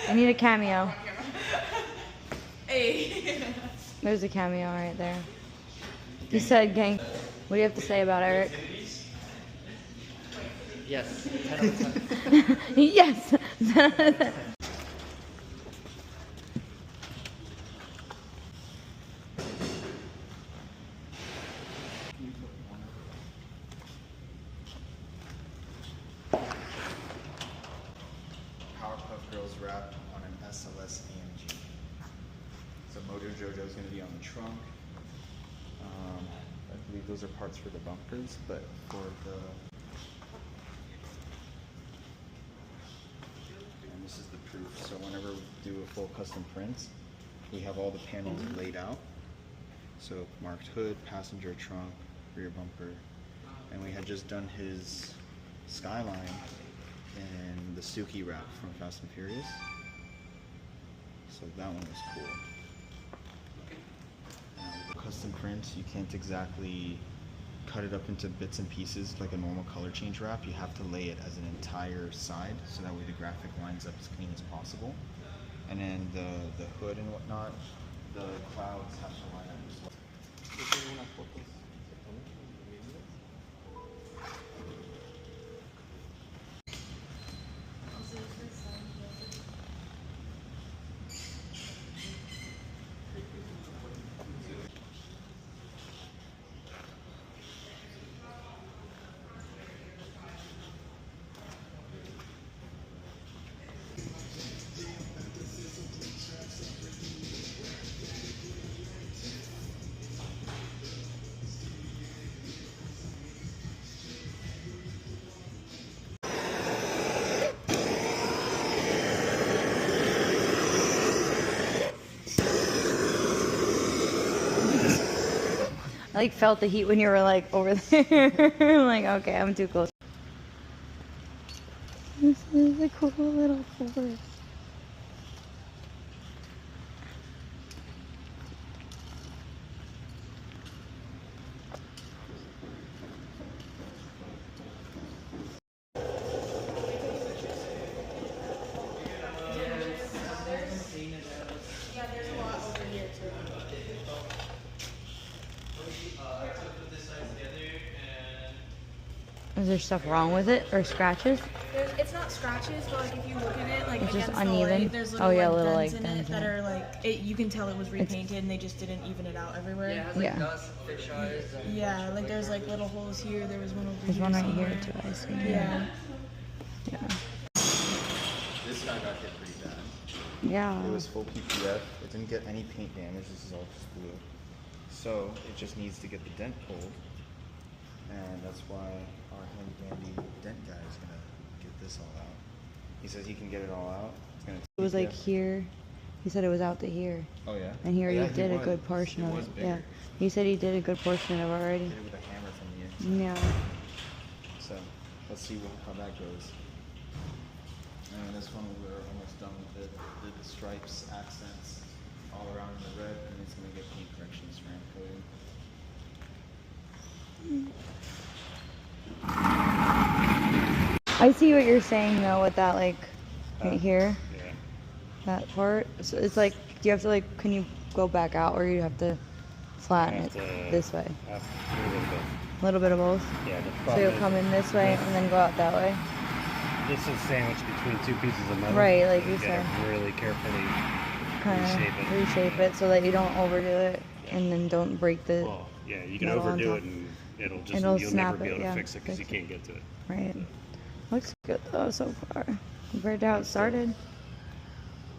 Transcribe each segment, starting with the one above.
I need a cameo. Hey. There's a cameo right there. He said gang. What do you have to say about Eric? Yes. 10 out of 10. Yes. Powerpuff Girls wrap on an SLS AMG. So Motor Jojo's going to be on the trunk. I believe those are parts for the bumpers, but for the... And this is the proof. So whenever we do a full custom print, we have all the panels laid out. So marked hood, passenger, trunk, rear bumper. And we had just done his skyline and the Suki wrap from Fast and Furious. So that one was cool. With custom prints, you can't exactly cut it up into bits and pieces like a normal color change wrap. You have to lay it as an entire side so that way the graphic lines up as clean as possible. And then the hood and whatnot, the clouds have to line up as well. I like felt the heat when you were like over there. I'm like, okay, I'm too close. This is a cool little forest. Yeah, there's a lot over here too. Is there stuff wrong with it or scratches? It's not scratches, but like if you look at it, like It's just against the uneven? light, there's little, Oh, yeah, like, little, dents like, in it dents in that it. are like you can tell it was repainted and they just didn't even it out everywhere. Yeah, it has like Yeah. dust, fish eyes. Yeah, like there's like little holes here. There was one over There's here. one right somewhere. here too, I see. Yeah. Yeah. This guy got hit pretty bad. Yeah. It was full PPF. It didn't get any paint damage. This is all just glue. So it just needs to get the dent pulled. And that's why our handy dandy dent guy is gonna get this all out. He says he can get it all out. It's gonna It was like here. He said it was out to here. Oh yeah? And here Yeah, you he did a was. good portion It of was it. bigger. Yeah. He said he did a good portion of it already. He did it with a hammer from the inside. Yeah. So let's see how that goes. And this one we're almost done with it. Did the stripes, accents all around in the red, and it's gonna get paint correction ceramic coating. I see what you're saying though with that, like right here, Yeah. that part. So it's like, do you have to like, can you go back out or you have to flatten it this way? A little bit of both. Yeah, the So problem you'll is come in this way and then go out that way. this is sandwiched between two pieces of metal. Right, like you You gotta said. really carefully Kind reshape of it. reshape it so that you don't overdo it and then don't break the. Well, yeah, you can metal on overdo top. it and It'll you'll never snap be it, able to yeah, fix it because you fix it. can't get to it. Right. Looks good though so far compared to how it started.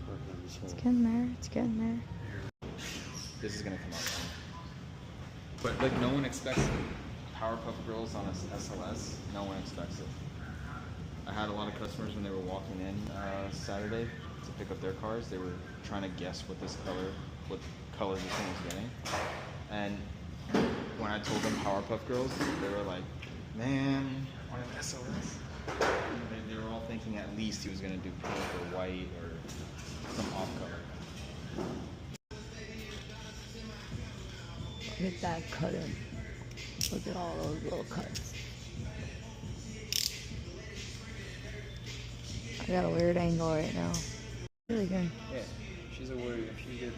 Working on this It's whole- getting there. It's getting there. This is gonna come out fine. But like no one expects Powerpuff Girls on a SLS. No one expects it. I had a lot of customers when they were walking in Saturday to pick up their cars. They were trying to guess what color this thing was getting. And when I told them Powerpuff Girls, they were like, "Man, on an SLS." They were all thinking at least he was gonna do pink or white or some off color. Look at that cutter. Look at all those little cuts. I got a weird angle right now. Really good. Yeah, she's a warrior. She's good.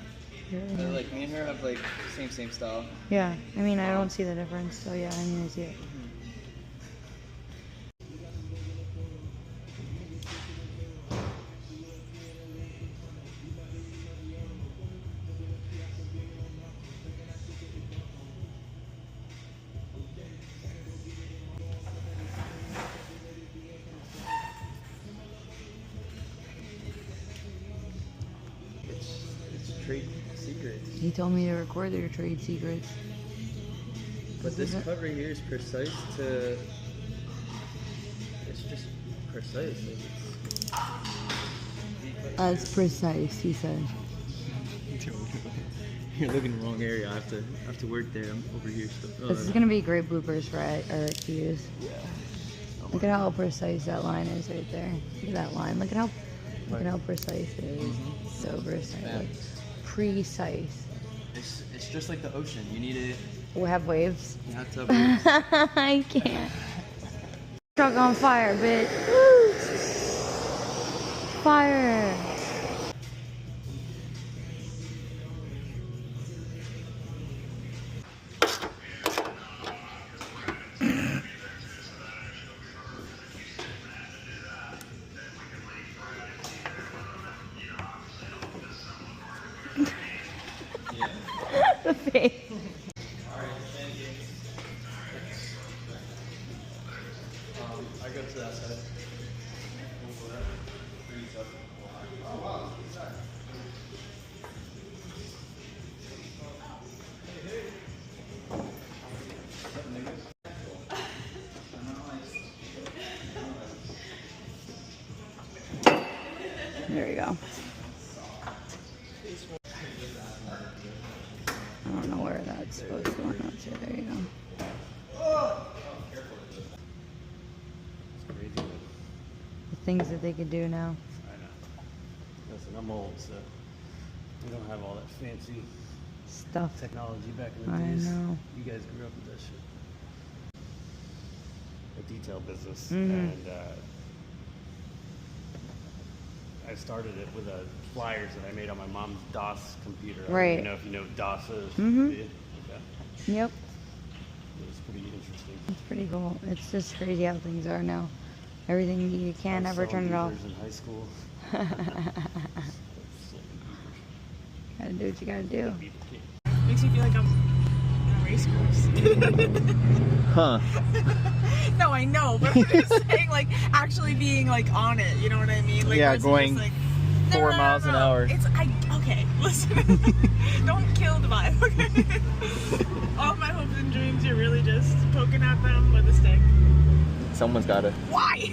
Really good. Like me and her have like same style. Yeah, I mean, I don't see the difference, so yeah, I mean, I see it. It's trade secrets. He told me to record their trade secrets. But this cover here is precise to. It's just precise. Like That's precise, he said. You're looking in the wrong area. I have to work there. I'm over here. This is gonna be great bloopers for Eric to use. Yeah. Look at how precise that line is right there. Look at that line. Look at how precise it is. So precise. Like, precise. It's just like the ocean. You need it. We have waves. You have to have waves. I can't. Truck on fire, bitch. Woo! Fire. The face. I go to that side. There you go. I don't know where that's supposed to go. So there you go. It's crazy. The things that they could do now. I know. Listen, I'm old, so we don't have all that fancy Stuff. technology back in the I days. know. You guys grew up with that shit. A detail business, Mhm. and I started it with flyers that I made on my mom's DOS computer. I don't Right. even know if you know what DOS is. Mhm. Yeah, okay. Yep. It was pretty interesting. It's pretty cool. It's just crazy how things are now. Everything you can't I was ever turn selling it off. beavers in high school. Gotta do what you gotta do. Beaver king. Makes me feel like I'm on a race course. Huh. No, I know, but I'm just saying, like, actually being, like, on it, you know what I mean? Like, Yeah, versus going just, like, 4 miles an hour. It's, okay, listen. Don't kill the vibe, okay? All my hopes and dreams, you're really just poking at them with a stick. Someone's got it. Why?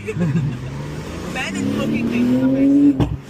Ben is poking things in the face.